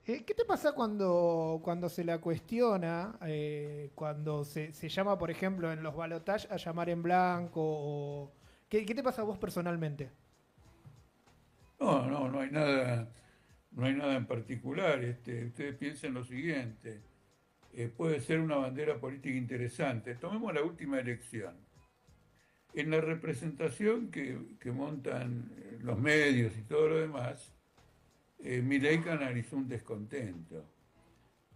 ¿Qué te pasa cuando se la cuestiona, cuando se llama, por ejemplo, en los balotajes a llamar en blanco? ¿Qué te pasa a vos personalmente? No, no, no hay nada en particular. Ustedes piensen lo siguiente, puede ser una bandera política interesante. Tomemos la última elección. En la representación que montan los medios y todo lo demás, Milei canalizó un descontento.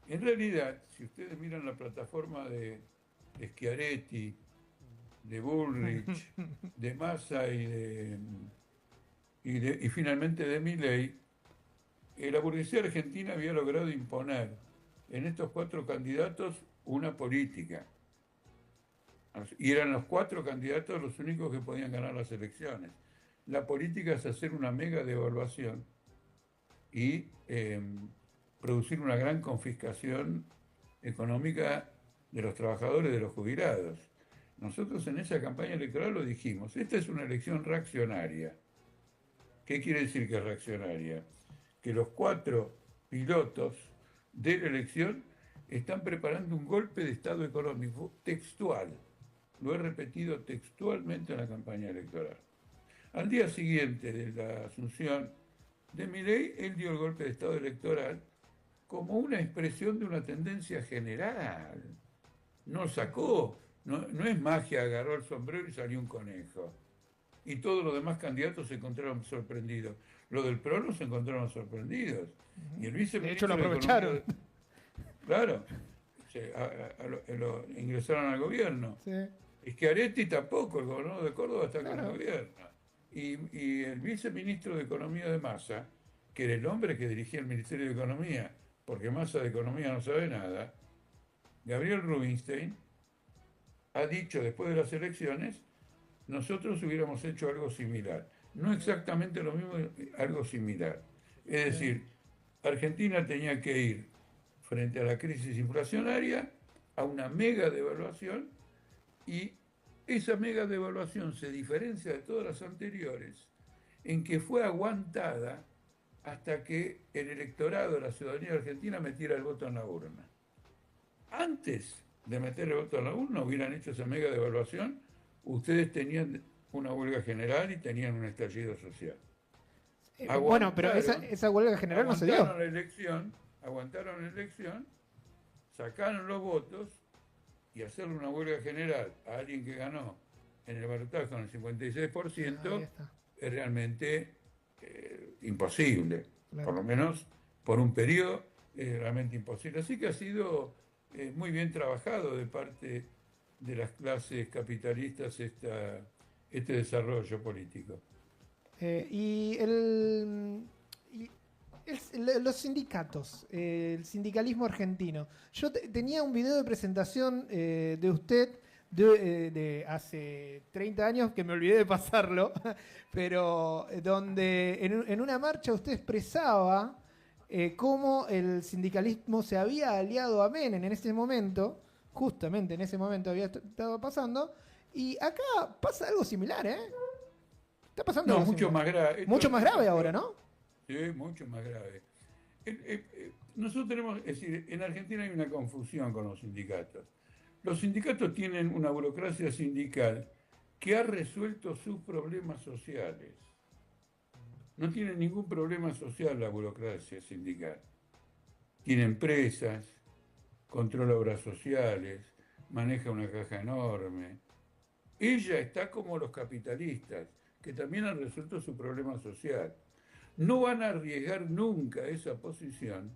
En realidad, si ustedes miran la plataforma de Schiaretti, de Bullrich, de Massa y finalmente de Milei, la burguesía argentina había logrado imponer en estos cuatro candidatos una política. Y eran los cuatro candidatos los únicos que podían ganar las elecciones. La política es hacer una mega devaluación y producir una gran confiscación económica de los trabajadores, de los jubilados. Nosotros en esa campaña electoral lo dijimos, esta es una elección reaccionaria. ¿Qué quiere decir que es reaccionaria? Que los cuatro pilotos de la elección están preparando un golpe de Estado económico textual. Lo he repetido textualmente en la campaña electoral. Al día siguiente de la asunción de Milei, él dio el golpe de Estado electoral como una expresión de una tendencia general. No sacó, no es magia, agarró el sombrero y salió un conejo. Y todos los demás candidatos se encontraron sorprendidos. Los del PRO no se encontraron sorprendidos. Y el De hecho, lo viceministro de aprovecharon. Economía, claro, ingresaron al gobierno. Sí, Schiaretti tampoco, el gobernador de Córdoba está con el claro. gobierno. Y el viceministro de Economía de Massa, que era el hombre que dirigía el Ministerio de Economía, porque Massa de Economía no sabe nada, Gabriel Rubinstein, ha dicho después de las elecciones, nosotros hubiéramos hecho algo similar. No exactamente lo mismo, algo similar. Es Sí. decir, Argentina tenía que ir frente a la crisis inflacionaria a una mega devaluación y esa mega devaluación se diferencia de todas las anteriores en que fue aguantada hasta que el electorado, la ciudadanía argentina metiera el voto en la urna. Antes de meter el voto en la urna, hubieran hecho esa mega devaluación, ustedes tenían una huelga general y tenían un estallido social. Bueno, pero Aguantaron, esa huelga general no se dio. aguantaron la elección, sacaron los votos y hacerle una huelga general a alguien que ganó en el balotaje con el Ahí 56% está. es realmente imposible, por Claro. lo menos por un periodo es realmente imposible. Así que ha sido muy bien trabajado de parte de las clases capitalistas este desarrollo político. Y los sindicatos, el sindicalismo argentino. Yo tenía un video de presentación de usted de hace 30 años que me olvidé de pasarlo, pero donde en una marcha usted expresaba cómo el sindicalismo se había aliado a Menem en ese momento, justamente en ese momento había estado pasando, y acá pasa algo similar, ¿eh? Está pasando No, algo mucho similar. más grave. Mucho más Esto grave fue, ahora, ¿no? sí, mucho más grave. Nosotros tenemos, es decir, en Argentina hay una confusión con los sindicatos. Los sindicatos tienen una burocracia sindical que ha resuelto sus problemas sociales. No tiene ningún problema social la burocracia sindical. Tiene empresas, controla obras sociales, maneja una caja enorme. Ella está como los capitalistas, que también han resuelto su problema social. No van a arriesgar nunca esa posición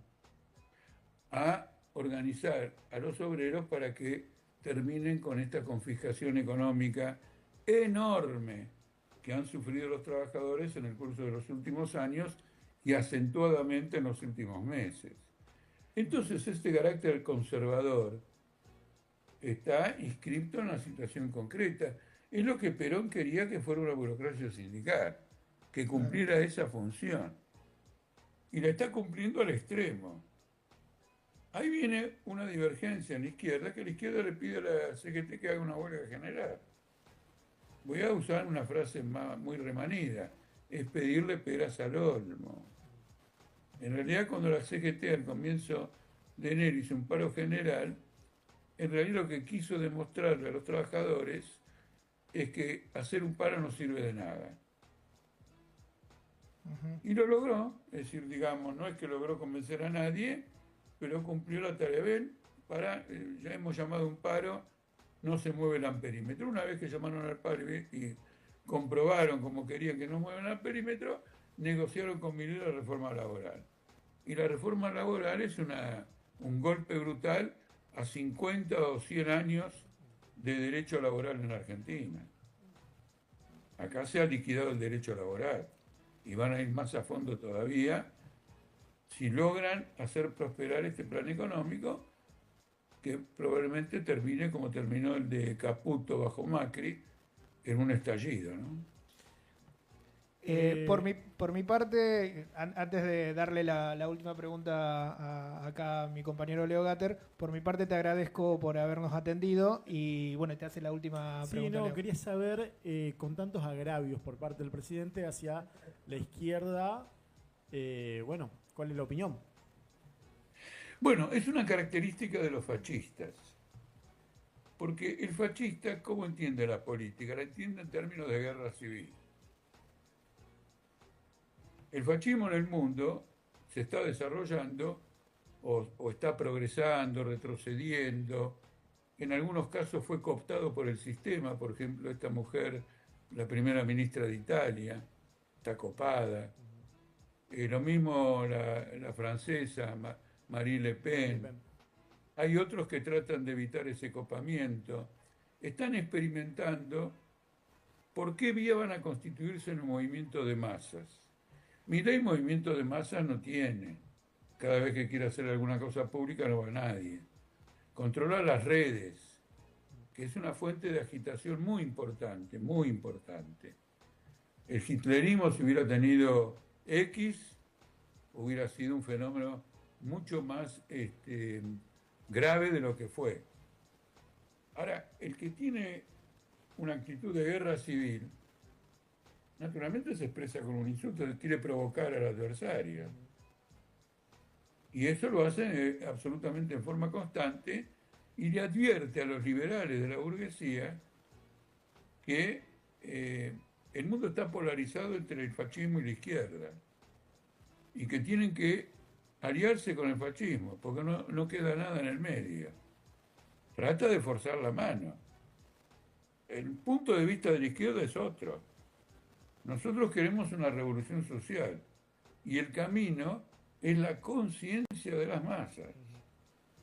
a organizar a los obreros para que terminen con esta confiscación económica enorme que han sufrido los trabajadores en el curso de los últimos años y acentuadamente en los últimos meses. Entonces, este carácter conservador está inscripto en una situación concreta. Es lo que Perón quería que fuera una burocracia sindical, que Claro. cumpliera esa función. Y la está cumpliendo al extremo. Ahí viene una divergencia en la izquierda, que la izquierda le pide a la CGT que haga una huelga general. Voy a usar una frase muy remanida, es pedirle peras al olmo. En realidad, cuando la CGT al comienzo de enero hizo un paro general, en realidad lo que quiso demostrarle a los trabajadores es que hacer un paro no sirve de nada. Y lo logró, es decir, digamos, no es que logró convencer a nadie, pero cumplió la tarea. Ven, ya hemos llamado un paro, no se mueve el amperímetro. Una vez que llamaron al paro y comprobaron como querían que no muevan el amperímetro, negociaron con Milei la reforma laboral. Y la reforma laboral es un golpe brutal a 50 o 100 años de derecho laboral en Argentina. Acá se ha liquidado el derecho laboral y van a ir más a fondo todavía si logran hacer prosperar este plan económico que probablemente termine como terminó el de Caputo bajo Macri, en un estallido, ¿no? Por mi parte, antes de darle la última pregunta acá a mi compañero Leo Gatter, por mi parte te agradezco por habernos atendido y bueno, te hace la última pregunta. Sí, no, Leo. quería saber, con tantos agravios por parte del presidente hacia la izquierda, bueno, ¿cuál es la opinión? Bueno, es una característica de los fascistas, porque el fascista, ¿cómo entiende la política? La entiende en términos de guerra civil. El fascismo en el mundo se está desarrollando o está progresando, retrocediendo. En algunos casos fue cooptado por el sistema, por ejemplo, esta mujer, la primera ministra de Italia, está copada. Lo mismo la francesa, Marine Le Pen. Hay otros que tratan de evitar ese copamiento. Están experimentando por qué vía van a constituirse en un movimiento de masas. Milei movimiento de masas no tiene. Cada vez que quiere hacer alguna cosa pública no va nadie. Controla las redes, que es una fuente de agitación muy importante, muy importante. El hitlerismo, si hubiera tenido X, hubiera sido un fenómeno mucho más grave de lo que fue. Ahora, el que tiene una actitud de guerra civil, naturalmente se expresa con un insulto, quiere provocar al adversario. Y eso lo hace absolutamente en forma constante y le advierte a los liberales de la burguesía que el mundo está polarizado entre el fascismo y la izquierda y que tienen que aliarse con el fascismo porque no queda nada en el medio. Trata de forzar la mano. El punto de vista de la izquierda es otro. Nosotros queremos una revolución social y el camino es la conciencia de las masas,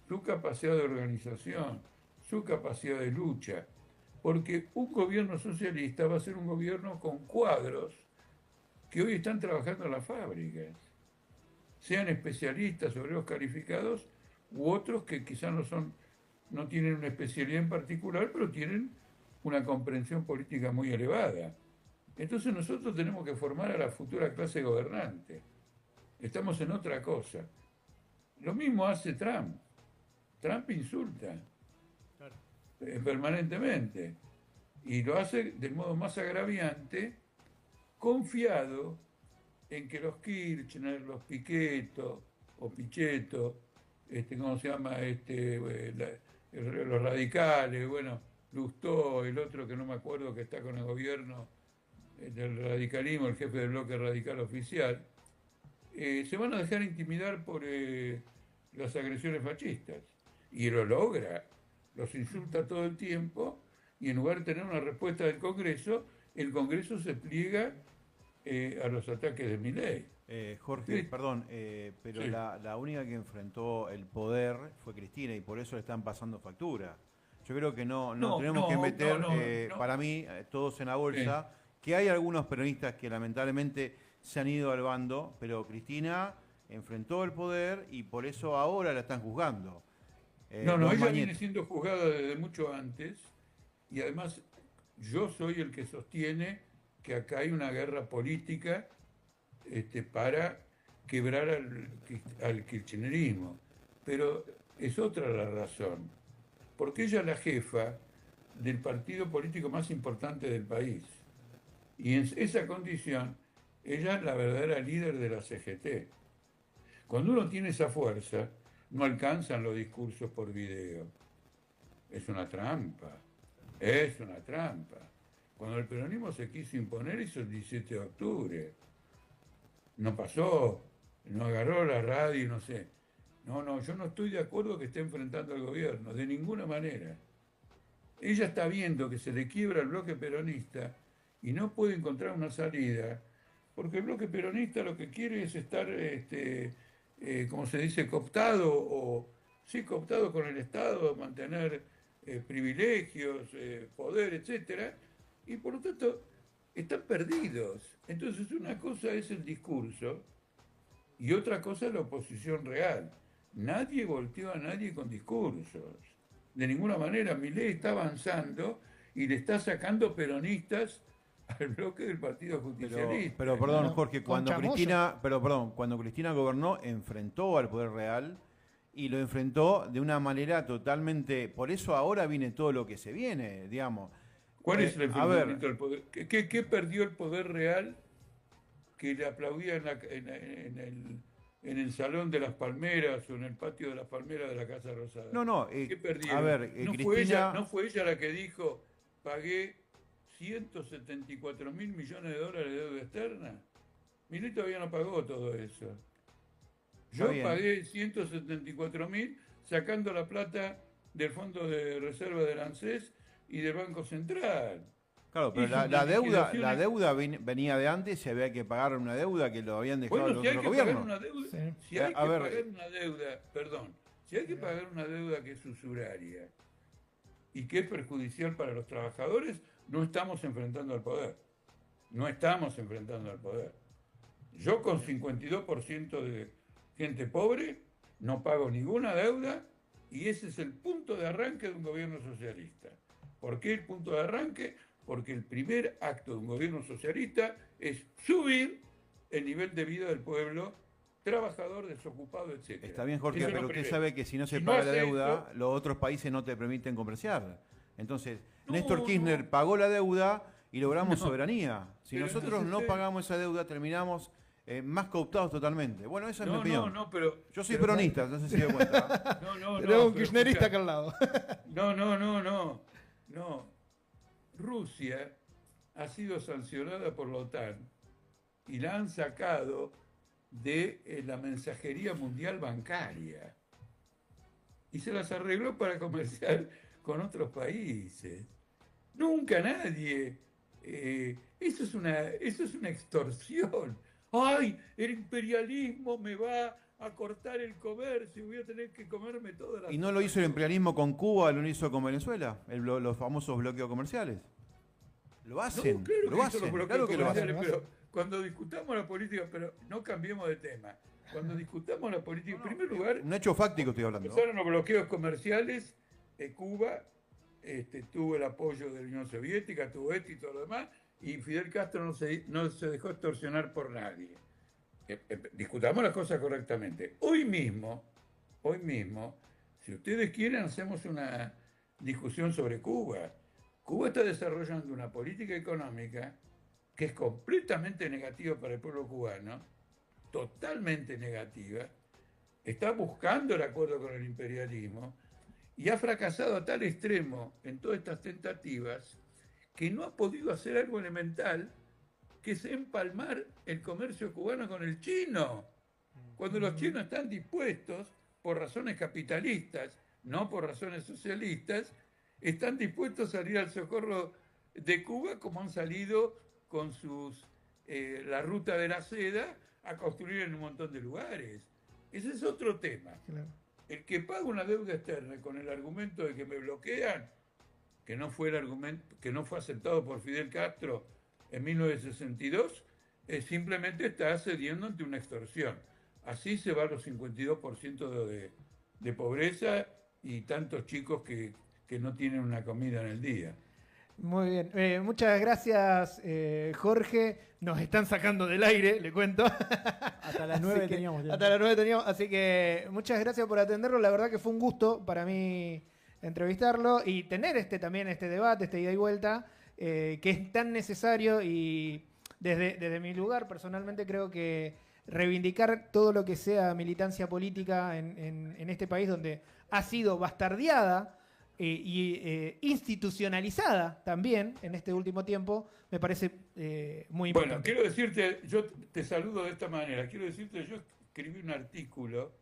su capacidad de organización, su capacidad de lucha, porque un gobierno socialista va a ser un gobierno con cuadros que hoy están trabajando en las fábricas, sean especialistas, obreros calificados u otros que quizás no tienen una especialidad en particular, pero tienen una comprensión política muy elevada. Entonces nosotros tenemos que formar a la futura clase gobernante. Estamos en otra cosa. Lo mismo hace Trump. Trump insulta permanentemente y lo hace del modo más agraviante, confiado en que los Kirchner, los Pichetto o Pichetto, ¿cómo se llama? Los radicales, bueno, Lustó, el otro que no me acuerdo que está con el gobierno del radicalismo, el jefe del bloque radical oficial, se van a dejar intimidar por las agresiones fascistas. Y lo logra, los insulta todo el tiempo y en lugar de tener una respuesta del Congreso, el Congreso se pliega a los ataques de Milei. Jorge, Sí. perdón, pero Sí. la única que enfrentó el poder fue Cristina y por eso le están pasando factura. Yo creo que no tenemos que meter, no. para mí, todos en la bolsa, que hay algunos peronistas que lamentablemente se han ido al bando, pero Cristina enfrentó el poder y por eso ahora la están juzgando. No, es ella Mañeto. viene siendo juzgada desde mucho antes y además yo soy el que sostiene que acá hay una guerra política para quebrar al kirchnerismo. Pero es otra la razón, porque ella es la jefa del partido político más importante del país. Y en esa condición, ella es la verdadera líder de la CGT. Cuando uno tiene esa fuerza, no alcanzan los discursos por video. Es una trampa. Es una trampa. Cuando el peronismo se quiso imponer, hizo el 17 de octubre. No pasó, no agarró la radio, no sé. No, yo no estoy de acuerdo que esté enfrentando al gobierno, de ninguna manera. Ella está viendo que se le quiebra el bloque peronista y no puede encontrar una salida, porque el bloque peronista lo que quiere es estar, como se dice, cooptado, cooptado con el Estado, mantener privilegios, poder, etcétera, y por lo tanto están perdidos. Entonces una cosa es el discurso y otra cosa es la oposición real. Nadie volteó a nadie con discursos. De ninguna manera. Milei está avanzando y le está sacando peronistas al bloque del Partido Justicialista. Pero perdón, Bueno, Jorge, con Chamoyo. cuando Cristina gobernó, enfrentó al poder real y lo enfrentó de una manera totalmente. Por eso ahora viene todo lo que se viene, digamos. ¿Cuál es el A ver, enfrentamiento del poder? ¿Qué perdió el poder real que le aplaudía en el Salón de las Palmeras o en el patio de las Palmeras de la Casa Rosada? no, ¿Qué perdieron? a ver, Cristina. ¿No fue ella la que dijo, pagué 174.000 millones de dólares de deuda externa? Milei todavía no pagó todo eso. Yo bien. pagué 174.000 sacando la plata del Fondo de Reserva del ANSES y del Banco Central. Claro, pero Hizo la unas deuda liquidaciones. venía de antes y había que pagar una deuda que lo habían dejado Bueno, el si hay otro que pagar gobierno. una deuda, Sí. si hay que A ver, pagar una deuda, perdón, si hay que pagar una deuda que es usuraria y que es perjudicial para los trabajadores, no estamos enfrentando al poder. No estamos enfrentando al poder. Yo con 52% de gente pobre no pago ninguna deuda y ese es el punto de arranque de un gobierno socialista. ¿Por qué el punto de arranque? Porque el primer acto de un gobierno socialista es subir el nivel de vida del pueblo trabajador, desocupado, etc. Está bien, Jorge, Eso es pero lo usted primero. sabe que si no se Si no paga la hace deuda, esto- los otros países no te permiten comerciar. Entonces, No, Néstor Kirchner no. pagó la deuda y logramos No. soberanía. Si Pero nosotros entonces no usted- pagamos esa deuda, terminamos más cooptados totalmente. Bueno, esa es mi opinión. pero... Yo soy pero- peronista, entonces se dio cuenta. No, Tenemos un pero kirchnerista acá escucha. al lado. No. Rusia ha sido sancionada por la OTAN y la han sacado de la mensajería mundial bancaria. Y se las arregló para comerciar con otros países. Nunca nadie. Eso es una extorsión. ¡Ay! El imperialismo me va a cortar el comercio, voy a tener que comerme todas las... ¿Y no lo hizo el imperialismo con Cuba, lo hizo con Venezuela? Los famosos bloqueos comerciales. Lo hacen, No, claro lo que hizo hacen, los bloqueos claro que lo hacen. comerciales, pero cuando discutamos la política, pero no cambiemos de tema. Cuando discutamos la política, en primer lugar, Un hecho fáctico estoy hablando. empezaron los bloqueos comerciales, Cuba tuvo el apoyo de la Unión Soviética, tuvo esto y todo lo demás, y Fidel Castro no se dejó extorsionar por nadie. Discutamos las cosas correctamente. Hoy mismo, si ustedes quieren, hacemos una discusión sobre Cuba. Cuba está desarrollando una política económica que es completamente negativa para el pueblo cubano, totalmente negativa, está buscando el acuerdo con el imperialismo y ha fracasado a tal extremo en todas estas tentativas que no ha podido hacer algo elemental que es empalmar el comercio cubano con el chino. Cuando los chinos están dispuestos, por razones capitalistas, no por razones socialistas, están dispuestos a salir al socorro de Cuba como han salido con la ruta de la seda a construir en un montón de lugares. Ese es otro tema. Claro. El que paga una deuda externa con el argumento de que me bloquean, que no fue el argumento, que no fue aceptado por Fidel Castro en 1962, simplemente está cediendo ante una extorsión. Así se va a los 52% de pobreza y tantos chicos que no tienen una comida en el día. Muy bien. Muchas gracias, Jorge. Nos están sacando del aire, le cuento. Hasta las 9 Así que- teníamos tiempo. Hasta las 9 teníamos. Así que muchas gracias por atenderlo. La verdad que fue un gusto para mí entrevistarlo y tener también este debate, ida y vuelta, que es tan necesario y desde mi lugar personalmente creo que reivindicar todo lo que sea militancia política en este país donde ha sido bastardeada y institucionalizada también en este último tiempo, me parece muy importante. Bueno, quiero decirte, yo te saludo de esta manera, quiero decirte, yo escribí un artículo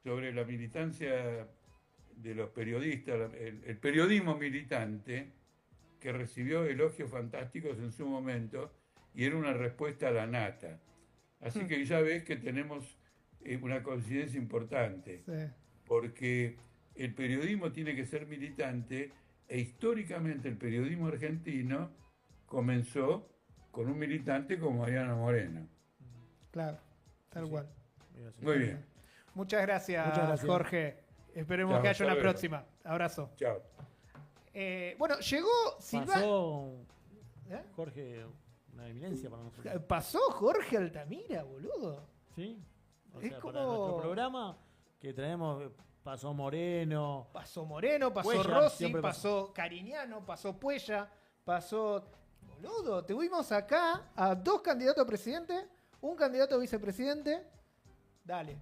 sobre la militancia de los periodistas, el periodismo militante, que recibió elogios fantásticos en su momento y era una respuesta a la nata. Así que ya ves que tenemos una coincidencia importante, Sí. porque el periodismo tiene que ser militante e históricamente el periodismo argentino comenzó con un militante como Mariano Moreno. Claro, tal Sí. cual. Muy bien. Muchas gracias, Muchas gracias. Jorge. Esperemos Chao, que haya hasta una luego. próxima. Abrazo. Chao. Bueno, llegó Silvana. Pasó ¿Eh? Jorge, una eminencia para nosotros. Pasó Jorge Altamira, boludo. ¿Sí? O Es sea, como- para nuestro programa que traemos, pasó Moreno. Pasó Moreno, pasó Puella, Rossi, siempre pasó Cariñano, pasó Puella, pasó... Boludo, tuvimos acá a 2 candidatos a presidente, un candidato a vicepresidente. Dale.